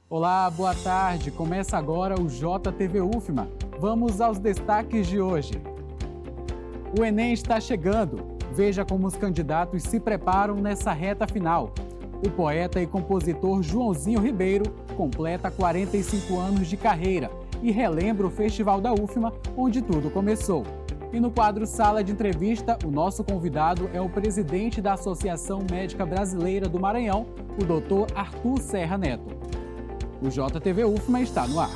Olá, boa tarde. Começa agora o JTV UFMA. Vamos aos destaques de hoje. O Enem está chegando. Veja como os candidatos se preparam nessa reta final. O poeta e compositor Joãozinho Ribeiro completa 45 anos de carreira e relembra o Festival da UFMA, onde tudo começou. E no quadro Sala de Entrevista, o nosso convidado é o presidente da Associação Médica Brasileira do Maranhão, o Dr. Arthur Serra Neto. O JTV UFMA está no ar.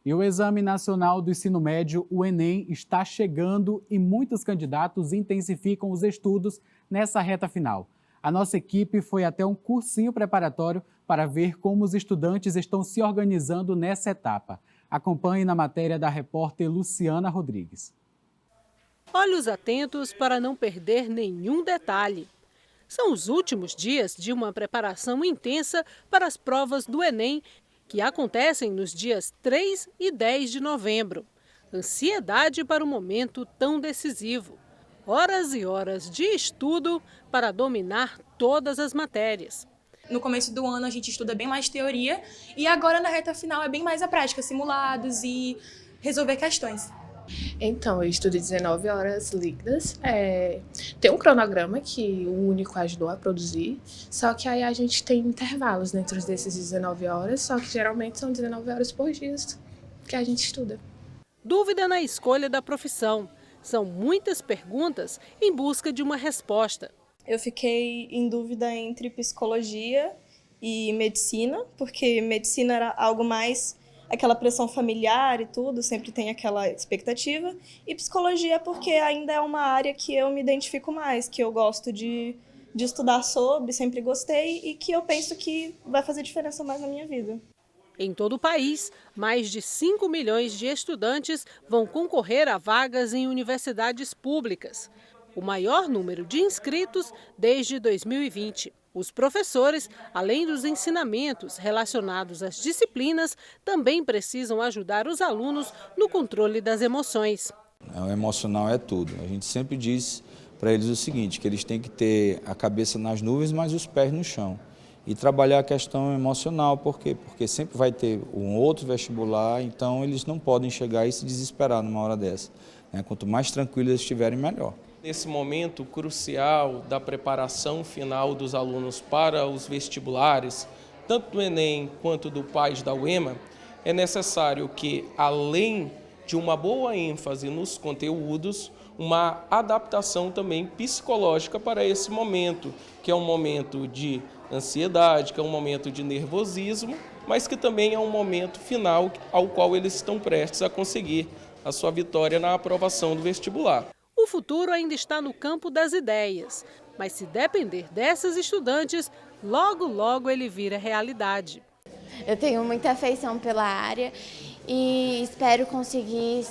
E o Exame Nacional do Ensino Médio, o Enem, está chegando e muitos candidatos intensificam os estudos nessa reta final. A nossa equipe foi até um cursinho preparatório para ver como os estudantes estão se organizando nessa etapa. Acompanhe na matéria da repórter Luciana Rodrigues. Olhos atentos para não perder nenhum detalhe. São os últimos dias de uma preparação intensa para as provas do Enem, que acontecem nos dias 3 e 10 de novembro. Ansiedade para um momento tão decisivo. Horas e horas de estudo para dominar todas as matérias. No começo do ano a gente estuda bem mais teoria e agora na reta final é bem mais a prática, simulados e resolver questões. Então, eu estudo 19 horas líquidas, tem um cronograma que o único ajudou a produzir, só que aí a gente tem intervalos dentro desses 19 horas, só que geralmente são 19 horas por dia que a gente estuda. Dúvida na escolha da profissão. São muitas perguntas em busca de uma resposta. Eu fiquei em dúvida entre psicologia e medicina, porque medicina era algo mais aquela pressão familiar e tudo, sempre tem aquela expectativa. E psicologia porque ainda é uma área que eu me identifico mais, que eu gosto de estudar sobre, sempre gostei e que eu penso que vai fazer diferença mais na minha vida. Em todo o país, mais de 5 milhões de estudantes vão concorrer a vagas em universidades públicas. O maior número de inscritos desde 2020. Os professores, além dos ensinamentos relacionados às disciplinas, também precisam ajudar os alunos no controle das emoções. O emocional é tudo. A gente sempre diz para eles o seguinte, que eles têm que ter a cabeça nas nuvens, mas os pés no chão. E trabalhar a questão emocional, por quê? Porque sempre vai ter um outro vestibular, então eles não podem chegar e se desesperar numa hora dessa. Quanto mais tranquilos eles estiverem, melhor. Nesse momento crucial da preparação final dos alunos para os vestibulares, tanto do Enem quanto do PAS da UEMA, é necessário que, além de uma boa ênfase nos conteúdos, uma adaptação também psicológica para esse momento, que é um momento de ansiedade, que é um momento de nervosismo, mas que também é um momento final ao qual eles estão prestes a conseguir a sua vitória na aprovação do vestibular. O futuro ainda está no campo das ideias, mas se depender dessas estudantes, logo, logo ele vira realidade. Eu tenho muita afeição pela área e espero conseguir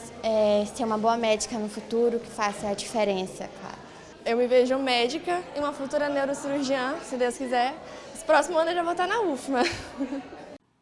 ser uma boa médica no futuro, que faça a diferença, claro. Eu me vejo médica e uma futura neurocirurgiã, se Deus quiser. Esse próximo ano eu já vou estar na UFMA.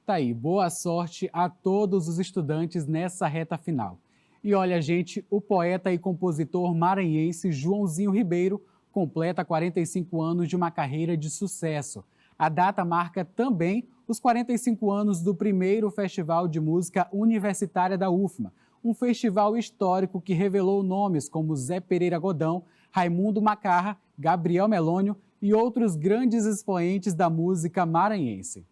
Tá aí, boa sorte a todos os estudantes nessa reta final. E olha, gente, o poeta e compositor maranhense Joãozinho Ribeiro completa 45 anos de uma carreira de sucesso. A data marca também os 45 anos do primeiro Festival de Música Universitária da UFMA, um festival histórico que revelou nomes como Zé Pereira Godão, Raimundo Macarra, Gabriel Melônio e outros grandes expoentes da música maranhense.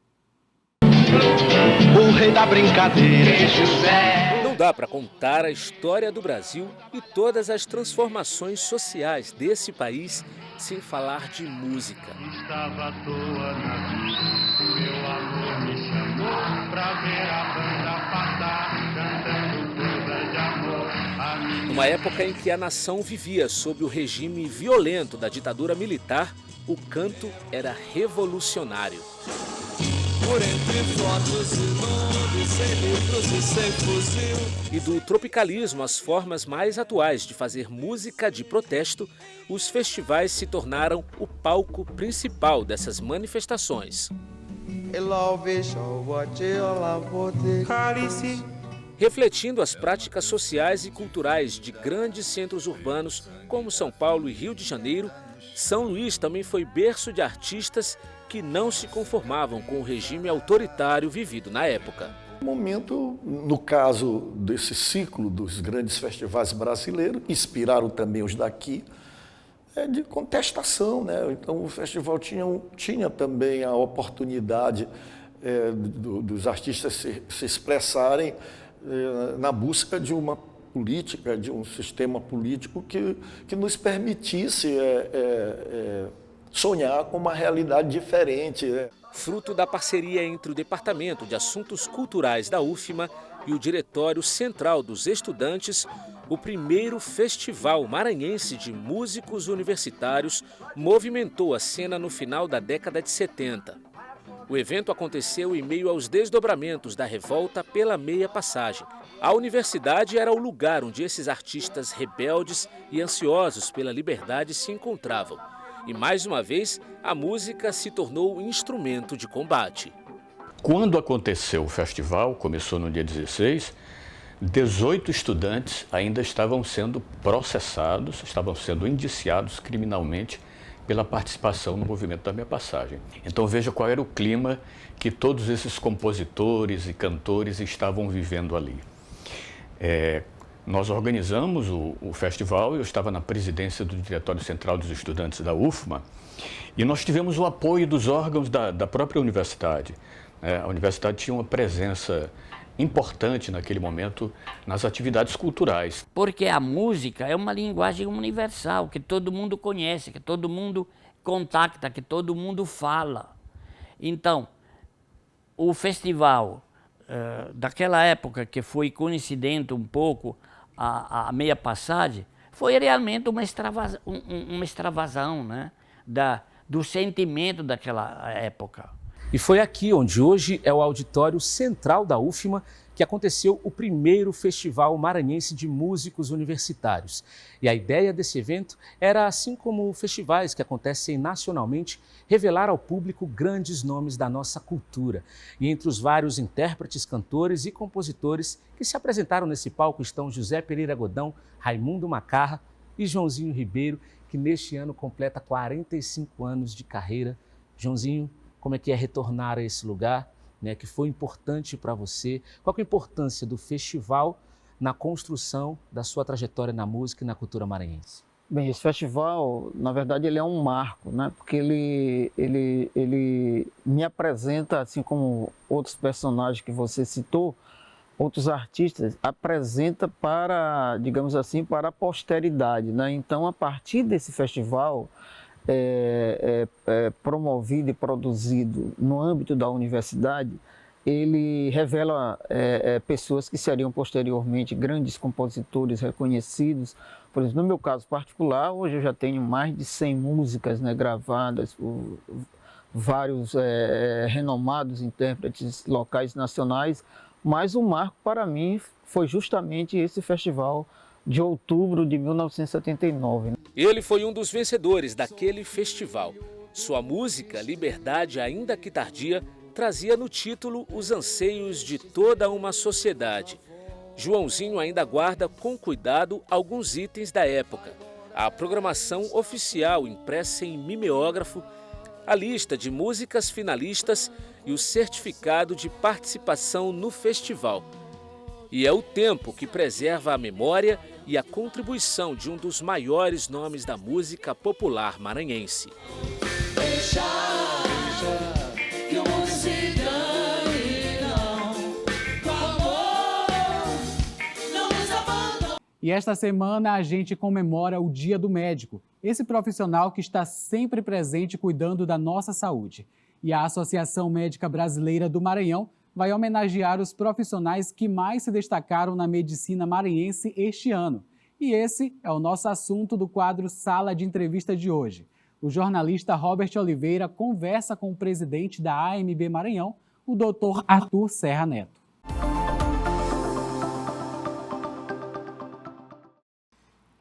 O rei da brincadeira, José. Não dá para contar a história do Brasil e todas as transformações sociais desse país sem falar de música. Estava à toa na vida, o meu amor me chamou pra ver a banda passar, cantando coisa de amor. Numa época em que a nação vivia sob o regime violento da ditadura militar, o canto era revolucionário. Por entre fotos e nomes, sem livros e sem fuzil. E do tropicalismo às formas mais atuais de fazer música de protesto, os festivais se tornaram o palco principal dessas manifestações. Refletindo as práticas sociais e culturais de grandes centros urbanos como São Paulo e Rio de Janeiro, São Luís também foi berço de artistas que não se conformavam com o regime autoritário vivido na época. Momento, no caso desse ciclo dos grandes festivais brasileiros, inspiraram também os daqui, de contestação, né? Então o festival tinha também a oportunidade dos artistas se expressarem na busca de uma política, de um sistema político que nos permitisse sonhar com uma realidade diferente. Fruto da parceria entre o Departamento de Assuntos Culturais da UFMA e o Diretório Central dos Estudantes, o primeiro Festival Maranhense de Músicos Universitários movimentou a cena no final da década de 70. O evento aconteceu em meio aos desdobramentos da revolta pela meia passagem. A universidade era o lugar onde esses artistas rebeldes e ansiosos pela liberdade se encontravam. E mais uma vez, a música se tornou um instrumento de combate. Quando aconteceu o festival, começou no dia 16, 18 estudantes ainda estavam sendo processados, estavam sendo indiciados criminalmente pela participação no movimento da meia passagem. Então veja qual era o clima que todos esses compositores e cantores estavam vivendo ali. Nós organizamos o festival, eu estava na presidência do Diretório Central dos Estudantes da UFMA, e nós tivemos o apoio dos órgãos da própria universidade. A universidade tinha uma presença importante naquele momento nas atividades culturais. Porque a música é uma linguagem universal, que todo mundo conhece, que todo mundo contacta, que todo mundo fala. Então, o festival daquela época, que foi coincidente um pouco a meia passagem, foi realmente uma extravasão, né, do sentimento daquela época. E foi aqui onde hoje é o auditório central da UFMA que aconteceu o primeiro Festival Maranhense de Músicos Universitários. E a ideia desse evento era, assim como festivais que acontecem nacionalmente, revelar ao público grandes nomes da nossa cultura. E entre os vários intérpretes, cantores e compositores que se apresentaram nesse palco estão José Pereira Godão, Raimundo Macarra e Joãozinho Ribeiro, que neste ano completa 45 anos de carreira. Joãozinho, como é que é retornar a esse lugar, né, que foi importante para você? Qual que é a importância do festival na construção da sua trajetória na música e na cultura maranhense? Bem, esse festival, na verdade, ele é um marco, né? Porque ele me apresenta, assim como outros personagens que você citou, outros artistas, apresenta para, digamos assim, para a posteridade, né? Então, a partir desse festival, promovido e produzido no âmbito da universidade, ele revela pessoas que seriam posteriormente grandes compositores reconhecidos. Por exemplo, no meu caso particular, hoje eu já tenho mais de 100 músicas, né, gravadas por vários renomados intérpretes locais e nacionais, mas o marco para mim foi justamente esse festival de outubro de 1979. Ele foi um dos vencedores daquele festival. Sua música, Liberdade Ainda Que Tardia, trazia no título os anseios de toda uma sociedade. Joãozinho ainda guarda com cuidado alguns itens da época. A programação oficial impressa em mimeógrafo, a lista de músicas finalistas e o certificado de participação no festival. E é o tempo que preserva a memória e a contribuição de um dos maiores nomes da música popular maranhense. E esta semana a gente comemora o Dia do Médico, esse profissional que está sempre presente cuidando da nossa saúde. E a Associação Médica Brasileira do Maranhão vai homenagear os profissionais que mais se destacaram na medicina maranhense este ano. E esse é o nosso assunto do quadro Sala de Entrevista de hoje. O jornalista Robert Oliveira conversa com o presidente da AMB Maranhão, o Dr. Arthur Serra Neto.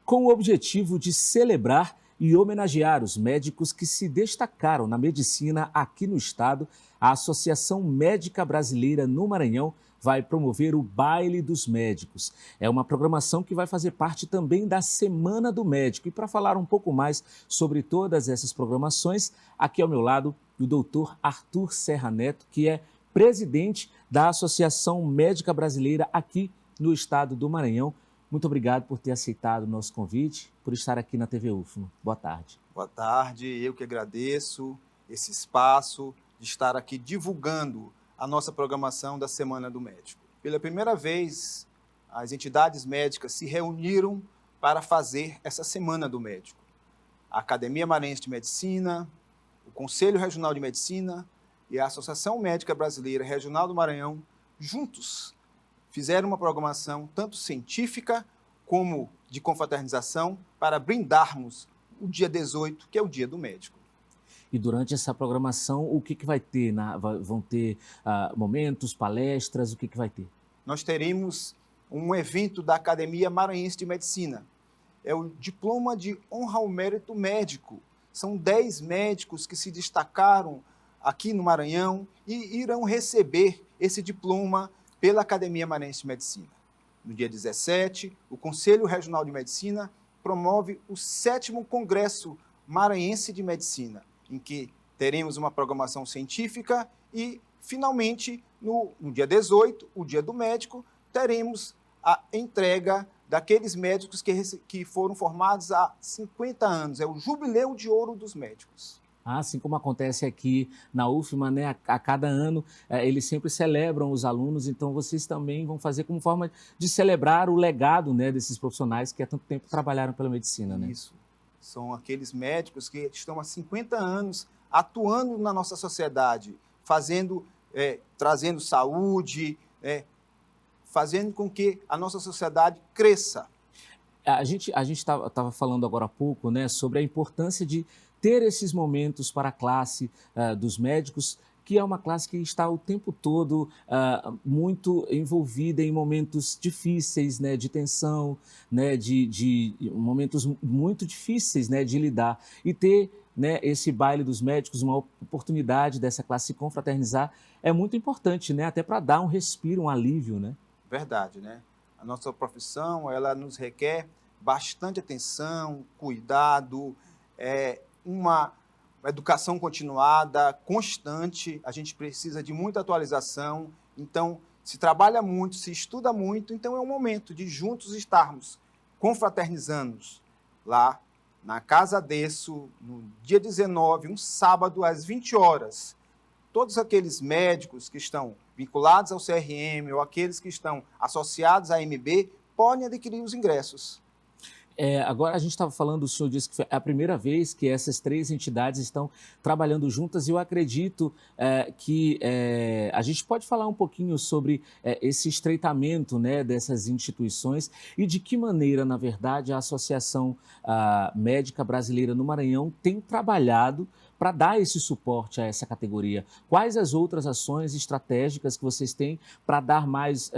Com o objetivo de celebrar e homenagear os médicos que se destacaram na medicina aqui no estado, a Associação Médica Brasileira no Maranhão vai promover o Baile dos Médicos. É uma programação que vai fazer parte também da Semana do Médico. E para falar um pouco mais sobre todas essas programações, aqui ao meu lado o doutor Arthur Serra Neto, que é presidente da Associação Médica Brasileira aqui no estado do Maranhão. Muito obrigado por ter aceitado o nosso convite, por estar aqui na TV UFMA. Boa tarde. Boa tarde, eu que agradeço esse espaço de estar aqui divulgando a nossa programação da Semana do Médico. Pela primeira vez, as entidades médicas se reuniram para fazer essa Semana do Médico. A Academia Maranhense de Medicina, o Conselho Regional de Medicina e a Associação Médica Brasileira Regional do Maranhão, juntos, fizeram uma programação tanto científica como de confraternização para brindarmos o dia 18, que é o Dia do Médico. E durante essa programação, o que vai ter? Vão ter momentos, palestras, o que vai ter? Nós teremos um evento da Academia Maranhense de Medicina. É o Diploma de Honra ao Mérito Médico. São 10 médicos que se destacaram aqui no Maranhão e irão receber esse diploma pela Academia Maranhense de Medicina. No dia 17, o Conselho Regional de Medicina promove o 7º Congresso Maranhense de Medicina, em que teremos uma programação científica e, finalmente, no dia 18, o Dia do Médico, teremos a entrega daqueles médicos que foram formados há 50 anos. É o Jubileu de Ouro dos Médicos. Assim como acontece aqui na UFMA, né? A cada ano eles sempre celebram os alunos, então vocês também vão fazer como forma de celebrar o legado, né, desses profissionais que há tanto tempo trabalharam pela medicina. Né? Isso. São aqueles médicos que estão há 50 anos atuando na nossa sociedade, trazendo saúde, fazendo com que a nossa sociedade cresça. A gente estava falando agora há pouco, né, sobre a importância de ter esses momentos para a classe dos médicos, que é uma classe que está o tempo todo muito envolvida em momentos difíceis, né, de tensão, né, de momentos muito difíceis, né, de lidar. E ter, né, esse baile dos médicos, uma oportunidade dessa classe se confraternizar, é muito importante, né, até para dar um respiro, um alívio. Né? Verdade, né? A nossa profissão, ela nos requer bastante atenção, cuidado, uma educação continuada, constante. A gente precisa de muita atualização, então se trabalha muito, se estuda muito, então é um momento de juntos estarmos confraternizando lá na Casa Desso, no dia 19, um sábado às 20 horas. Todos aqueles médicos que estão vinculados ao CRM ou aqueles que estão associados à AMB podem adquirir os ingressos. Agora a gente estava falando, o senhor disse que foi a primeira vez que essas 3 entidades estão trabalhando juntas e eu acredito que a gente pode falar um pouquinho sobre esse estreitamento, né, dessas instituições e de que maneira, na verdade, a Associação Médica Brasileira no Maranhão tem trabalhado para dar esse suporte a essa categoria. Quais as outras ações estratégicas que vocês têm para dar mais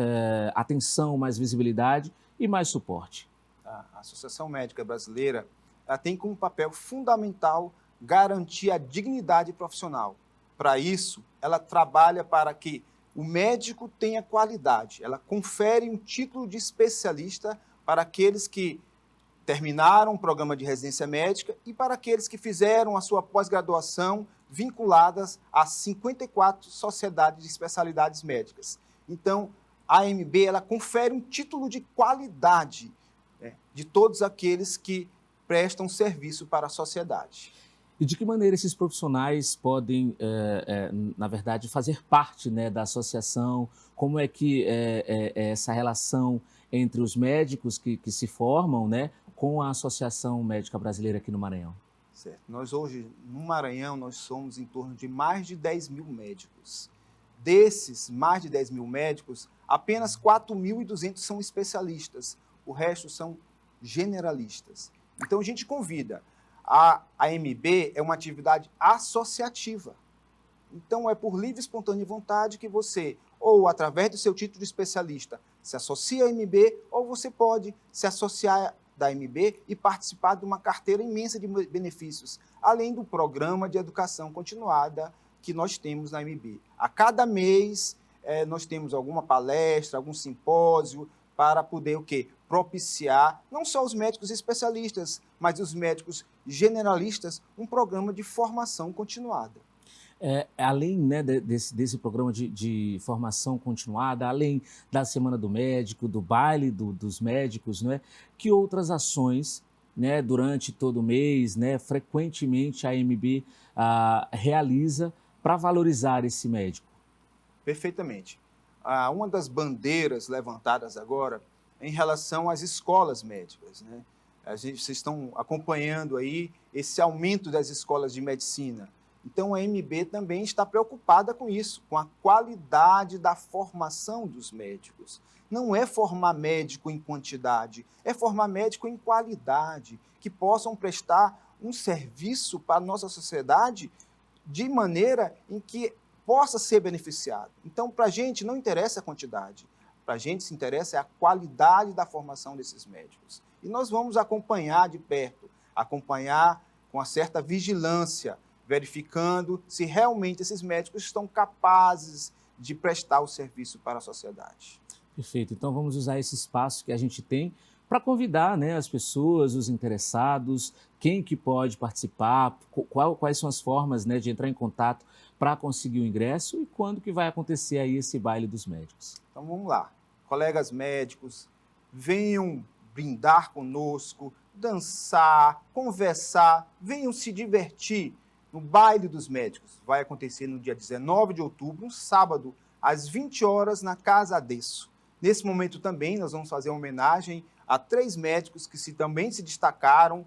atenção, mais visibilidade e mais suporte? A Associação Médica Brasileira ela tem como papel fundamental garantir a dignidade profissional. Para isso, ela trabalha para que o médico tenha qualidade. Ela confere um título de especialista para aqueles que terminaram o programa de residência médica e para aqueles que fizeram a sua pós-graduação vinculadas às 54 sociedades de especialidades médicas. Então, a AMB ela confere um título de qualidade de todos aqueles que prestam serviço para a sociedade. E de que maneira esses profissionais podem, na verdade, fazer parte, né, da associação? Como é que essa relação entre os médicos que se formam, né, com a Associação Médica Brasileira aqui no Maranhão? Certo. Nós hoje, no Maranhão, nós somos em torno de mais de 10 mil médicos. Desses mais de 10 mil médicos, apenas 4.200 são especialistas. O resto são generalistas. Então, a gente convida. A AMB é uma atividade associativa. Então, é por livre e espontânea vontade que você, ou através do seu título de especialista, se associa à AMB, ou você pode se associar da AMB e participar de uma carteira imensa de benefícios, além do programa de educação continuada que nós temos na AMB. A cada mês, nós temos alguma palestra, algum simpósio, para poder o quê? Propiciar, não só os médicos especialistas, mas os médicos generalistas, um programa de formação continuada. Além, né, desse programa de formação continuada, além da Semana do Médico, do baile dos médicos, né, que outras ações, né, durante todo o mês, né, frequentemente a AMB realiza para valorizar esse médico? Perfeitamente. Uma das bandeiras levantadas agora é em relação às escolas médicas, né? Vocês estão acompanhando aí esse aumento das escolas de medicina. Então, a AMB também está preocupada com isso, com a qualidade da formação dos médicos. Não é formar médico em quantidade, é formar médico em qualidade, que possam prestar um serviço para a nossa sociedade de maneira em que possa ser beneficiado. Então, para a gente não interessa a quantidade, para a gente se interessa a qualidade da formação desses médicos. E nós vamos acompanhar de perto, acompanhar com uma certa vigilância, verificando se realmente esses médicos estão capazes de prestar o serviço para a sociedade. Perfeito. Então vamos usar esse espaço que a gente tem para convidar, né, as pessoas, os interessados, quem que pode participar, quais são as formas, né, de entrar em contato para conseguir o ingresso e quando que vai acontecer aí esse baile dos médicos. Então vamos lá. Colegas médicos, venham brindar conosco, dançar, conversar, venham se divertir no baile dos médicos. Vai acontecer no dia 19 de outubro, um sábado, às 20 horas, na Casa Adesso. Nesse momento também nós vamos fazer uma homenagem a 3 médicos que também se destacaram,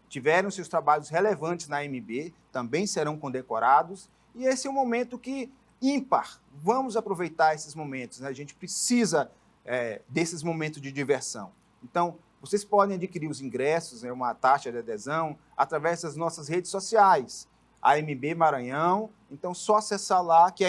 tiveram seus trabalhos relevantes na AMB, também serão condecorados. E esse é um momento ímpar. Vamos aproveitar esses momentos, né? A gente precisa desses momentos de diversão. Então, vocês podem adquirir os ingressos, uma taxa de adesão, através das nossas redes sociais. AMB Maranhão, então só acessar lá que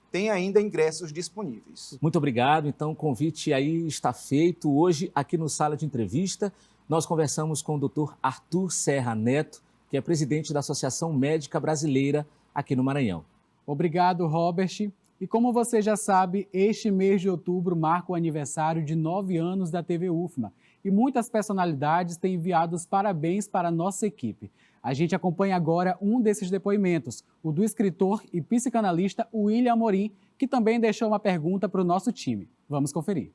tem ainda ingressos disponíveis. Muito obrigado, então o convite aí está feito. Hoje, aqui no Sala de Entrevista, nós conversamos com o Dr. Arthur Serra Neto, que é presidente da Associação Médica Brasileira aqui no Maranhão. Obrigado, Robert. E como você já sabe, este mês de outubro marca o aniversário de 9 anos da TV UFMA e muitas personalidades têm enviado os parabéns para a nossa equipe. A gente acompanha agora um desses depoimentos, o do escritor e psicanalista William Amorim, que também deixou uma pergunta para o nosso time. Vamos conferir.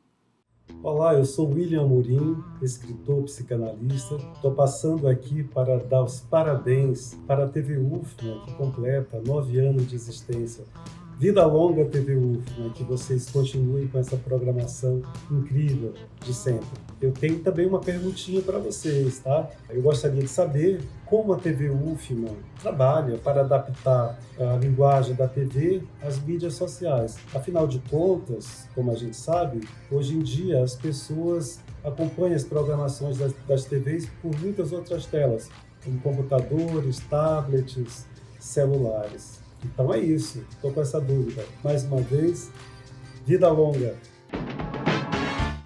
Olá, eu sou William Amorim, escritor, psicanalista. Estou passando aqui para dar os parabéns para a TV UFMA, que completa 9 anos de existência. Vida longa, TV UFMA, que vocês continuem com essa programação incrível de sempre. Eu tenho também uma perguntinha para vocês, tá? Eu gostaria de saber como a TV UFMA trabalha para adaptar a linguagem da TV às mídias sociais. Afinal de contas, como a gente sabe, hoje em dia as pessoas acompanham as programações das TVs por muitas outras telas, como computadores, tablets, celulares. Então é isso, estou com essa dúvida. Mais uma vez, vida longa!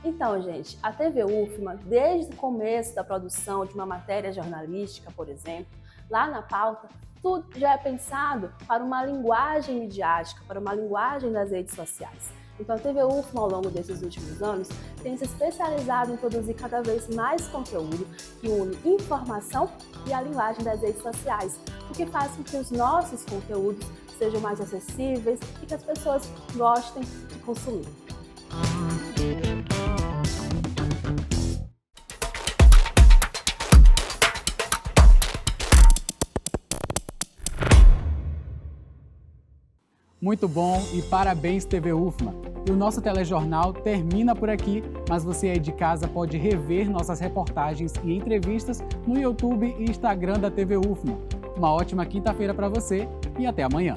Então, gente, a TV UFMA, desde o começo da produção de uma matéria jornalística, por exemplo, lá na pauta, tudo já é pensado para uma linguagem midiática, para uma linguagem das redes sociais. Então, a TV UFMA, ao longo desses últimos anos, tem se especializado em produzir cada vez mais conteúdo que une informação e a linguagem das redes sociais, o que faz com que os nossos conteúdos sejam mais acessíveis e que as pessoas gostem de consumir. Muito bom e parabéns, TV UFMA. E o nosso telejornal termina por aqui, mas você aí de casa pode rever nossas reportagens e entrevistas no YouTube e Instagram da TV UFMA. Uma ótima quinta-feira para você e até amanhã.